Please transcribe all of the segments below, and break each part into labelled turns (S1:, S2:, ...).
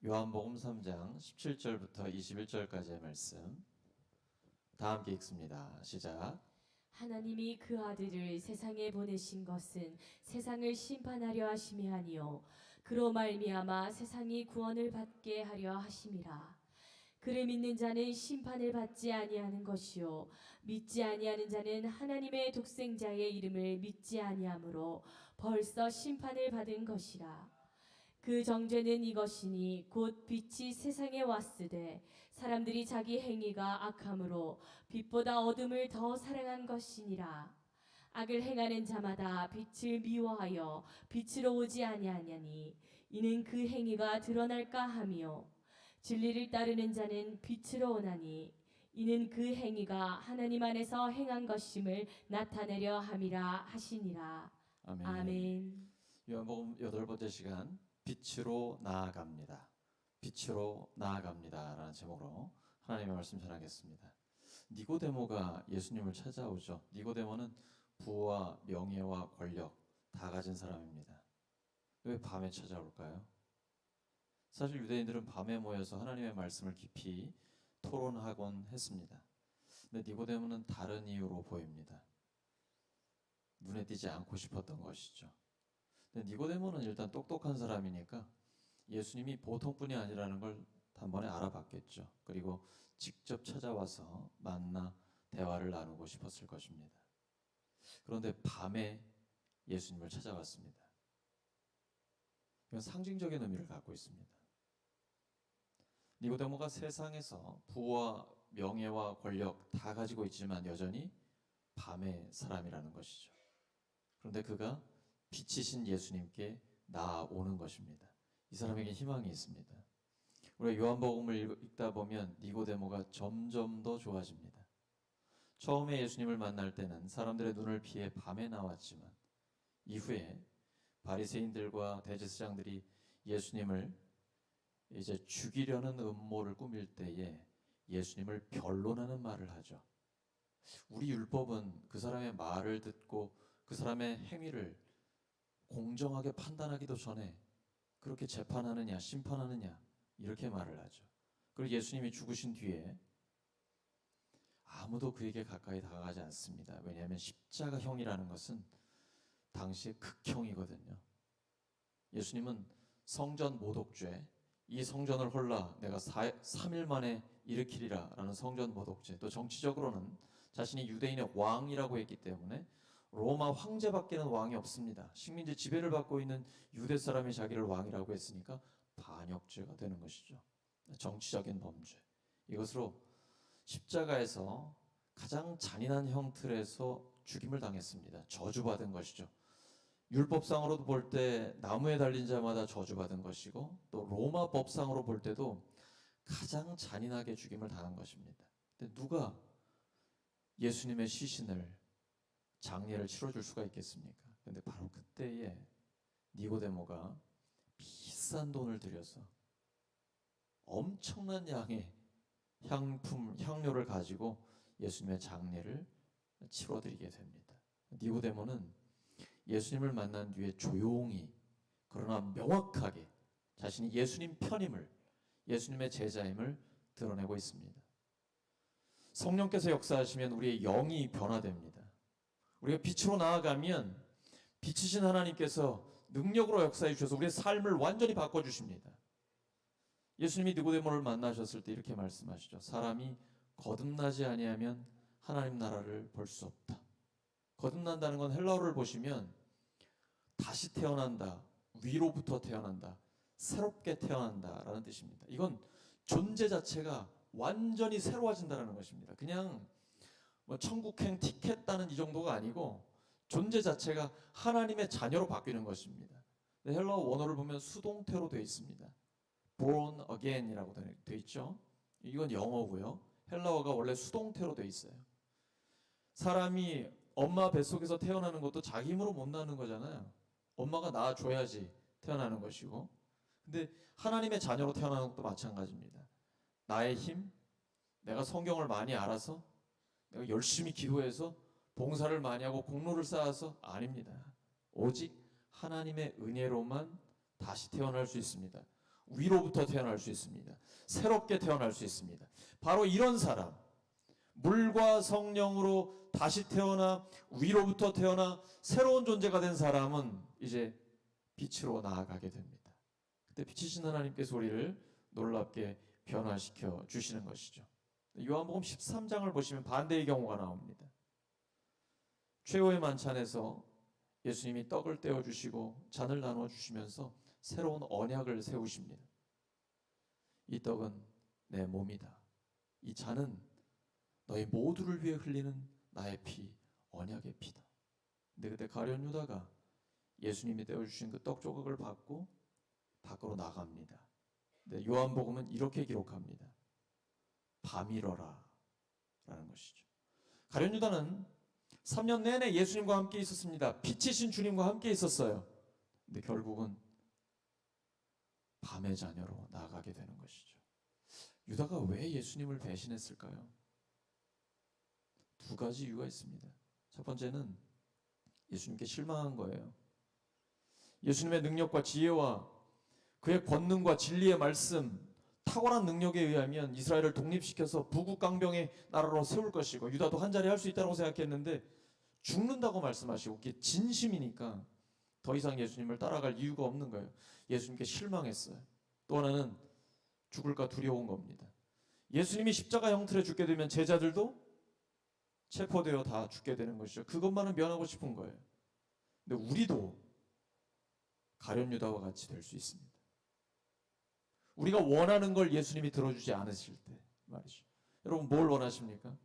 S1: 요한복음 3장 17절부터 21절까지의 말씀 다 함께 읽습니다. 시작.
S2: 하나님이 그 아들을 세상에 보내신 것은 세상을 심판하려 하심이 아니요 그로 말미암아 세상이 구원을 받게 하려 하심이라. 그를 믿는 자는 심판을 받지 아니하는 것이요 믿지 아니하는 자는 하나님의 독생자의 이름을 믿지 아니하므로 벌써 심판을 받은 것이라. 그 정죄는 이것이니 곧 빛이 세상에 왔으되 사람들이 자기 행위가 악함으로 빛보다 어둠을 더 사랑한 것이니라. 악을 행하는 자마다 빛을 미워하여 빛으로 오지 아니하냐니 이는 그 행위가 드러날까 하며 진리를 따르는 자는 빛으로 오나니 이는 그 행위가 하나님 안에서 행한 것임을 나타내려 함이라 하시니라.
S1: 아멘.
S2: 아멘.
S1: 요한복음 8번째 시간 빛으로 나아갑니다. 빛으로 나아갑니다 라는 제목으로 하나님의 말씀 전하겠습니다. 니고데모가 예수님을 찾아오죠. 니고데모는 부와 명예와 권력 다 가진 사람입니다. 왜 밤에 찾아올까요? 사실 유대인들은 밤에 모여서 하나님의 말씀을 깊이 토론하곤 했습니다. 근데 니고데모는 다른 이유로 보입니다. 눈에 띄지 않고 싶었던 것이죠. 근데 니고데모는 일단 똑똑한 사람이니까 예수님이 보통 분이 아니라는 걸 단번에 알아봤겠죠. 그리고 직접 찾아와서 만나 대화를 나누고 싶었을 것입니다. 그런데 밤에 예수님을 찾아왔습니다. 이건 상징적인 의미를 갖고 있습니다. 니고데모가 세상에서 부와 명예와 권력 다 가지고 있지만 여전히 밤의 사람이라는 것이죠. 그런데 그가 빛이신 예수님께 나아오는 것입니다. 이 사람에게 희망이 있습니다. 우리가 요한복음을 읽다 보면 니고데모가 점점 더 좋아집니다. 처음에 예수님을 만날 때는 사람들의 눈을 피해 밤에 나왔지만 이후에 바리새인들과 대제사장들이 예수님을 이제 죽이려는 음모를 꾸밀 때에 예수님을 변론하는 말을 하죠. 우리 율법은 그 사람의 말을 듣고 그 사람의 행위를 공정하게 판단하기도 전에 그렇게 재판하느냐 심판하느냐 이렇게 말을 하죠. 그리고 예수님이 죽으신 뒤에 아무도 그에게 가까이 다가가지 않습니다. 왜냐하면 십자가형이라는 것은 당시의 극형이거든요. 예수님은 성전 모독죄, 이 성전을 홀라 내가 3일 만에 일으키리라 라는 성전 모독죄, 또 정치적으로는 자신이 유대인의 왕이라고 했기 때문에 로마 황제밖에는 왕이 없습니다. 식민지 지배를 받고 있는 유대 사람이 자기를 왕이라고 했으니까 반역죄가 되는 것이죠. 정치적인 범죄. 이것으로 십자가에서 가장 잔인한 형틀에서 죽임을 당했습니다. 저주받은 것이죠. 율법상으로도 볼 때 나무에 달린 자마다 저주받은 것이고 또 로마 법상으로 볼 때도 가장 잔인하게 죽임을 당한 것입니다. 근데 누가 예수님의 시신을 장례를 치러줄 수가 있겠습니까? 근데 바로 그때에 니고데모가 비싼 돈을 들여서 엄청난 양의 향료를 가지고 예수님의 장례를 치러드리게 됩니다. 니고데모는 예수님을 만난 뒤에 조용히 그러나 명확하게 자신이 예수님 편임을, 예수님의 제자임을 드러내고 있습니다. 성령께서 역사하시면 우리의 영이 변화됩니다. 우리가 빛으로 나아가면 빛이신 하나님께서 능력으로 역사해 주셔서 우리의 삶을 완전히 바꿔주십니다. 예수님이 니고데모를 만나셨을 때 이렇게 말씀하시죠. 사람이 거듭나지 아니하면 하나님 나라를 볼 수 없다. 거듭난다는 건 헬라어를 보시면 다시 태어난다, 위로부터 태어난다, 새롭게 태어난다라는 뜻입니다. 이건 존재 자체가 완전히 새로워진다는 것입니다. 그냥 뭐 천국행 티켓 따는 이 정도가 아니고 존재 자체가 하나님의 자녀로 바뀌는 것입니다. 헬라어 원어를 보면 수동태로 되어 있습니다. born again이라고 되어 있죠. 이건 영어고요. 헬라어가 원래 수동태로 되어 있어요. 사람이 엄마 뱃속에서 태어나는 것도 자기 힘으로 못 낳는 거잖아요. 엄마가 낳아줘야지 태어나는 것이고, 근데 하나님의 자녀로 태어나는 것도 마찬가지입니다. 나의 힘, 내가 성경을 많이 알아서, 내가 열심히 기도해서 봉사를 많이 하고 공로를 쌓아서 아닙니다. 오직 하나님의 은혜로만 다시 태어날 수 있습니다. 위로부터 태어날 수 있습니다. 새롭게 태어날 수 있습니다. 바로 이런 사람, 물과 성령으로 다시 태어나 위로부터 태어나 새로운 존재가 된 사람은 이제 빛으로 나아가게 됩니다. 그때 빛이신 하나님께서 우리를 놀랍게 변화시켜 주시는 것이죠. 요한복음 13장을 보시면 반대의 경우가 나옵니다. 최후의 만찬에서 예수님이 떡을 떼어 주시고 잔을 나누어 주시면서 새로운 언약을 세우십니다. 이 떡은 내 몸이다. 이 잔은 너희 모두를 위해 흘리는 나의 피, 언약의 피다. 근데 그때 가룟 유다가 예수님이 떼어 주신 그 떡 조각을 받고 밖으로 나갑니다. 근데 요한복음은 이렇게 기록합니다. 밤이러라 라는 것이죠. 가룟 유다는 3년 내내 예수님과 함께 있었습니다. 빛이신 주님과 함께 있었어요. 근데 결국은 밤의 자녀로 나가게 되는 것이죠. 유다가 왜 예수님을 배신했을까요? 두 가지 이유가 있습니다. 첫 번째는 예수님께 실망한 거예요. 예수님의 능력과 지혜와 그의 권능과 진리의 말씀, 탁월한 능력에 의하면 이스라엘을 독립시켜서 부국강병의 나라로 세울 것이고 유다도 한 자리 할 수 있다고 생각했는데 죽는다고 말씀하시고 그게 진심이니까 더 이상 예수님을 따라갈 이유가 없는 거예요. 예수님께 실망했어요. 또 하나는 죽을까 두려운 겁니다. 예수님이 십자가 형틀에 죽게 되면 제자들도 체포되어 다 죽게 되는 것이죠. 그것만은 면하고 싶은 거예요. 근데 우리도 가룟 유다와 같이 될 수 있습니다. 우리가 원하는 걸 예수님이 들어주지 않으실 때 말이죠. 여러분 뭘 원하십니까?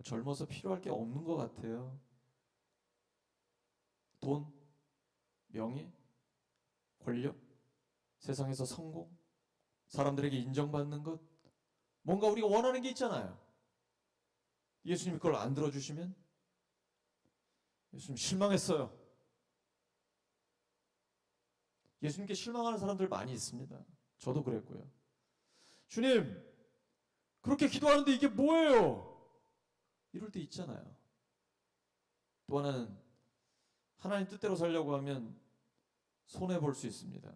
S1: 젊어서 필요할 게 없는 것 같아요. 돈, 명예, 권력, 세상에서 성공, 사람들에게 인정받는 것, 뭔가 우리가 원하는 게 있잖아요. 예수님이 그걸 안 들어주시면 예수님 실망했어요. 예수님께 실망하는 사람들 많이 있습니다. 저도 그랬고요. 주님, 그렇게 기도하는데 이게 뭐예요? 이럴 때 있잖아요. 또 하나는 하나님 뜻대로 살려고 하면 손해볼 수 있습니다.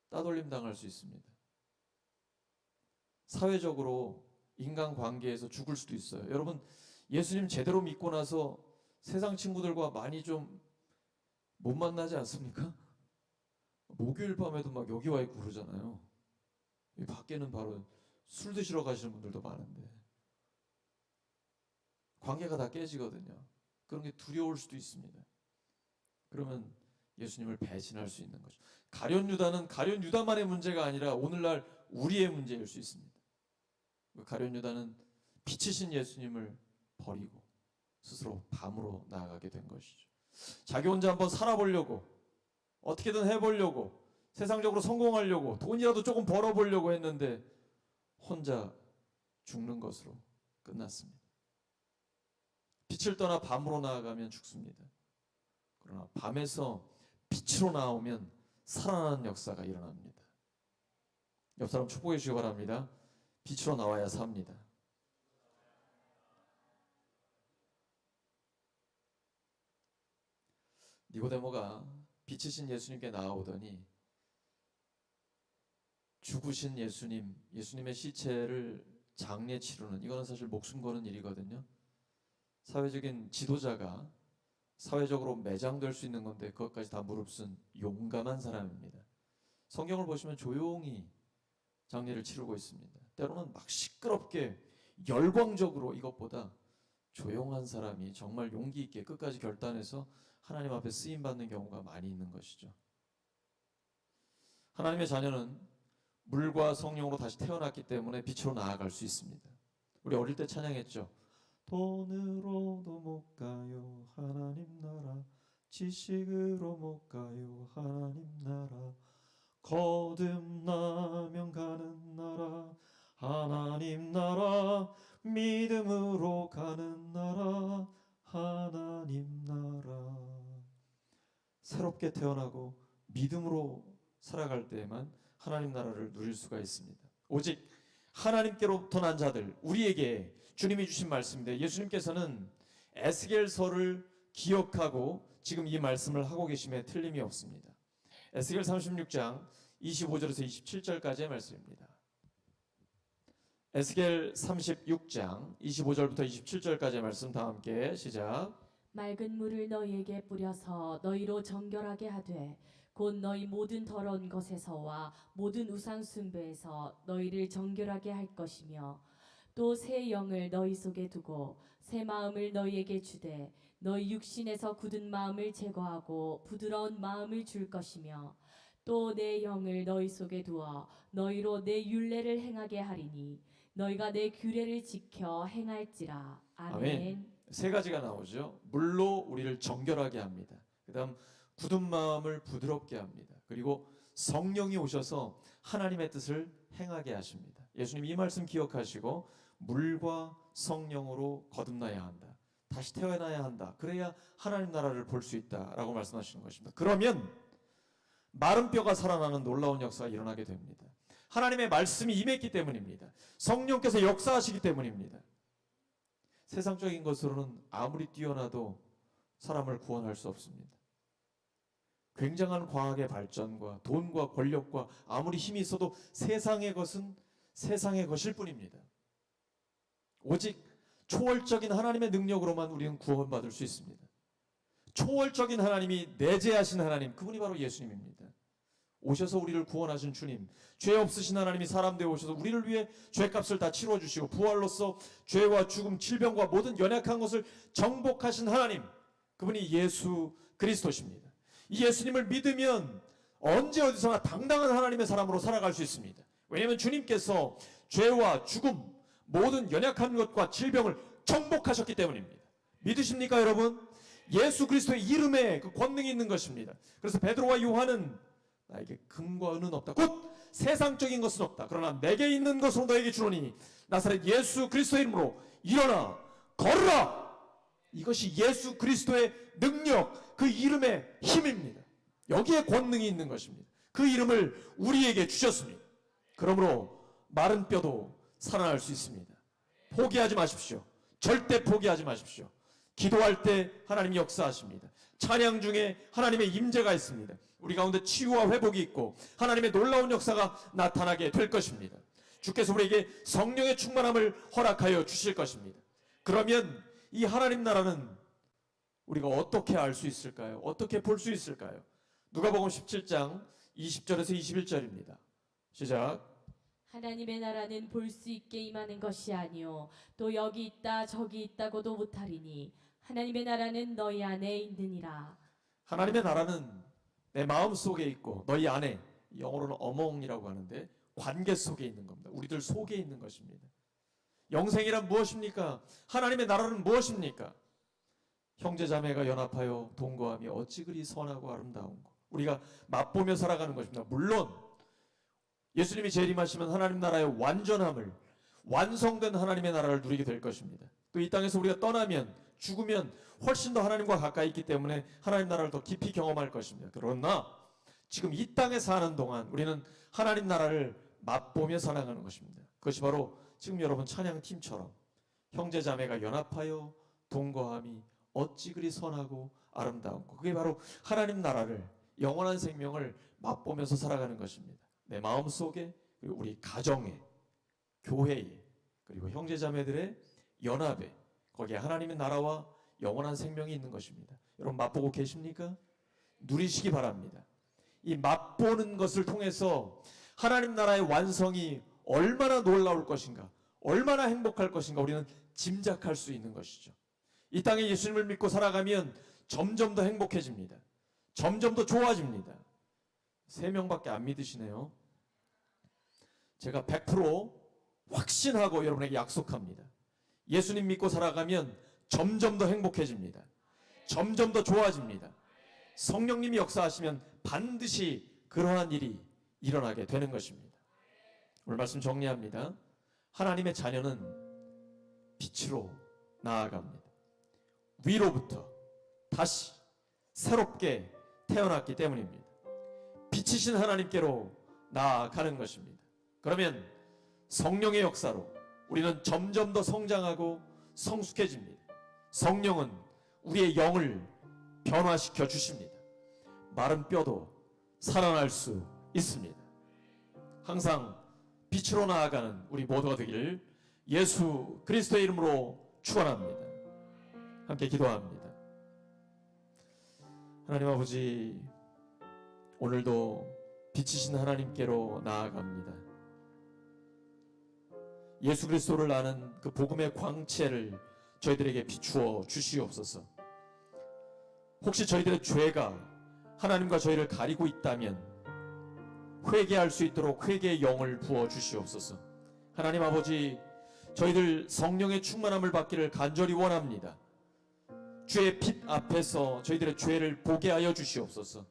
S1: 따돌림 당할 수 있습니다. 사회적으로 인간관계에서 죽을 수도 있어요. 여러분 예수님 제대로 믿고 나서 세상 친구들과 많이 좀 못 만나지 않습니까? 목요일 밤에도 막 여기 와 있고 그러잖아요. 밖에는 바로 술 드시러 가시는 분들도 많은데 관계가 다 깨지거든요. 그런 게 두려울 수도 있습니다. 그러면 예수님을 배신할 수 있는 거죠. 가룟 유다는 가룟 유다만의 문제가 아니라 오늘날 우리의 문제일 수 있습니다. 가룟 유다는 빛이신 예수님을 버리고 스스로 밤으로 나아가게 된 것이죠. 자기 혼자 한번 살아보려고 어떻게든 해보려고 세상적으로 성공하려고 돈이라도 조금 벌어보려고 했는데 혼자 죽는 것으로 끝났습니다. 빛을 떠나 밤으로 나아가면 죽습니다. 그러나 밤에서 빛으로 나오면 살아나는 역사가 일어납니다. 옆 사람 축복해 주시기 바랍니다. 빛으로 나와야 삽니다. 니고데모가 빛이신 예수님께 나아오더니 죽으신 예수님의 시체를 장례 치르는, 이거는 사실 목숨 거는 일이거든요. 사회적인 지도자가 사회적으로 매장될 수 있는 건데 그것까지 다 무릅쓴 용감한 사람입니다. 성경을 보시면 조용히 장례를 치르고 있습니다. 때로는 막 시끄럽게 열광적으로 이것보다 조용한 사람이 정말 용기 있게 끝까지 결단해서 하나님 앞에 쓰임 받는 경우가 많이 있는 것이죠. 하나님의 자녀는 물과 성령으로 다시 태어났기 때문에 빛으로 나아갈 수 있습니다. 우리 어릴 때 찬양했죠. 돈으로도 못 가요 하나님 나라, 지식으로 못 가요 하나님 나라, 거듭나면 가는 나라 하나님 나라, 믿음으로 가는 나라 하나님 나라. 새롭게 태어나고 믿음으로 살아갈 때에만 하나님 나라를 누릴 수가 있습니다. 오직 하나님께로부터 난 자들, 우리에게 주님이 주신 말씀인데 예수님께서는 에스겔서를 기억하고 지금 이 말씀을 하고 계심에 틀림이 없습니다. 에스겔 36장 25절에서 27절까지의 말씀입니다. 에스겔 36장 25절부터 27절까지의 말씀 다 함께 시작.
S2: 맑은 물을 너희에게 뿌려서 너희로 정결하게 하되 곧 너희 모든 더러운 것에서와 모든 우상 숭배에서 너희를 정결하게 할 것이며 또 새 영을 너희 속에 두고 새 마음을 너희에게 주되 너희 육신에서 굳은 마음을 제거하고 부드러운 마음을 줄 것이며 또 내 영을 너희 속에 두어 너희로 내 율례를 행하게 하리니 너희가 내 규례를 지켜 행할지라. 아멘.
S1: 아멘. 세 가지가 나오죠. 물로 우리를 정결하게 합니다. 그다음 굳은 마음을 부드럽게 합니다. 그리고 성령이 오셔서 하나님의 뜻을 행하게 하십니다. 예수님 이 말씀 기억하시고 물과 성령으로 거듭나야 한다. 다시 태어나야 한다. 그래야 하나님 나라를 볼 수 있다라고 말씀하시는 것입니다. 그러면 마른 뼈가 살아나는 놀라운 역사가 일어나게 됩니다. 하나님의 말씀이 임했기 때문입니다. 성령께서 역사하시기 때문입니다. 세상적인 것으로는 아무리 뛰어나도 사람을 구원할 수 없습니다. 굉장한 과학의 발전과 돈과 권력과 아무리 힘이 있어도 세상의 것은 세상의 것일 뿐입니다. 오직 초월적인 하나님의 능력으로만 우리는 구원받을 수 있습니다. 초월적인 하나님이 내재하신 하나님, 그분이 바로 예수님입니다. 오셔서 우리를 구원하신 주님, 죄 없으신 하나님이 사람 되어 오셔서 우리를 위해 죄값을 다 치러주시고 부활로서 죄와 죽음, 질병과 모든 연약한 것을 정복하신 하나님, 그분이 예수 그리스도십니다. 이 예수님을 믿으면 언제 어디서나 당당한 하나님의 사람으로 살아갈 수 있습니다. 왜냐하면 주님께서 죄와 죽음, 모든 연약한 것과 질병을 정복하셨기 때문입니다. 믿으십니까 여러분? 예수 그리스도의 이름에 그 권능이 있는 것입니다. 그래서 베드로와 요한은 나에게 금과 은은 없다, 곧 세상적인 것은 없다, 그러나 내게 있는 것으로 너에게 주노니 나사렛 예수 그리스도의 이름으로 일어나 걸으라. 이것이 예수 그리스도의 능력, 그 이름의 힘입니다. 여기에 권능이 있는 것입니다. 그 이름을 우리에게 주셨습니다. 그러므로 마른 뼈도 살아날 수 있습니다. 포기하지 마십시오. 절대 포기하지 마십시오. 기도할 때 하나님이 역사하십니다. 찬양 중에 하나님의 임재가 있습니다. 우리 가운데 치유와 회복이 있고 하나님의 놀라운 역사가 나타나게 될 것입니다. 주께서 우리에게 성령의 충만함을 허락하여 주실 것입니다. 그러면 이 하나님 나라는 우리가 어떻게 알 수 있을까요? 어떻게 볼 수 있을까요? 누가복음 17장 20절에서 21절입니다. 시작.
S2: 하나님의 나라는 볼 수 있게 임하는 것이 아니요 또 여기 있다 저기 있다고도 못하리니 하나님의 나라는 너희 안에 있느니라.
S1: 하나님의 나라는 내 마음 속에 있고 너희 안에, 영어로는 among이라고 하는데 관계 속에 있는 겁니다. 우리들 속에 있는 것입니다. 영생이란 무엇입니까? 하나님의 나라는 무엇입니까? 형제자매가 연합하여 동거함이 어찌 그리 선하고 아름다운고. 우리가 맛보며 살아가는 것입니다. 물론 예수님이 재림하시면 하나님 나라의 완전함을, 완성된 하나님의 나라를 누리게 될 것입니다. 또 이 땅에서 우리가 떠나면, 죽으면 훨씬 더 하나님과 가까이 있기 때문에 하나님 나라를 더 깊이 경험할 것입니다. 그러나 지금 이 땅에 사는 동안 우리는 하나님 나라를 맛보며 살아가는 것입니다. 그것이 바로 지금 여러분 찬양팀처럼 형제자매가 연합하여 동거함이 어찌 그리 선하고 아름다운고, 그게 바로 하나님 나라를, 영원한 생명을 맛보면서 살아가는 것입니다. 내 마음속에, 그리고 우리 가정에, 교회에, 그리고 형제자매들의 연합에, 거기에 하나님의 나라와 영원한 생명이 있는 것입니다. 여러분 맛보고 계십니까? 누리시기 바랍니다. 이 맛보는 것을 통해서 하나님 나라의 완성이 얼마나 놀라울 것인가, 얼마나 행복할 것인가 우리는 짐작할 수 있는 것이죠. 이 땅에 예수님을 믿고 살아가면 점점 더 행복해집니다. 점점 더 좋아집니다. 3명밖에 안 믿으시네요. 제가 100% 확신하고 여러분에게 약속합니다. 예수님 믿고 살아가면 점점 더 행복해집니다. 점점 더 좋아집니다. 성령님이 역사하시면 반드시 그러한 일이 일어나게 되는 것입니다. 오늘 말씀 정리합니다. 하나님의 자녀는 빛으로 나아갑니다. 위로부터 다시 새롭게 태어났기 때문입니다. 빛이신 하나님께로 나아가는 것입니다. 그러면 성령의 역사로 우리는 점점 더 성장하고 성숙해집니다. 성령은 우리의 영을 변화시켜 주십니다. 마른 뼈도 살아날 수 있습니다. 항상 빛으로 나아가는 우리 모두가 되기를 예수 그리스도의 이름으로 축원합니다. 함께 기도합니다. 하나님 아버지, 오늘도 빛이신 하나님께로 나아갑니다. 예수 그리스도를 아는 그 복음의 광채를 저희들에게 비추어 주시옵소서. 혹시 저희들의 죄가 하나님과 저희를 가리고 있다면 회개할 수 있도록 회개의 영을 부어 주시옵소서. 하나님 아버지, 저희들 성령의 충만함을 받기를 간절히 원합니다. 주의 빛 앞에서 저희들의 죄를 보게 하여 주시옵소서.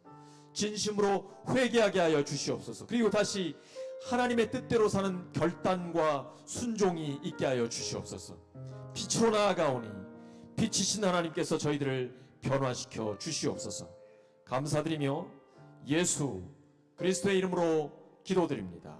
S1: 진심으로 회개하게 하여 주시옵소서. 그리고 다시 하나님의 뜻대로 사는 결단과 순종이 있게 하여 주시옵소서. 빛으로 나아가오니 빛이신 하나님께서 저희들을 변화시켜 주시옵소서. 감사드리며 예수 그리스도의 이름으로 기도드립니다.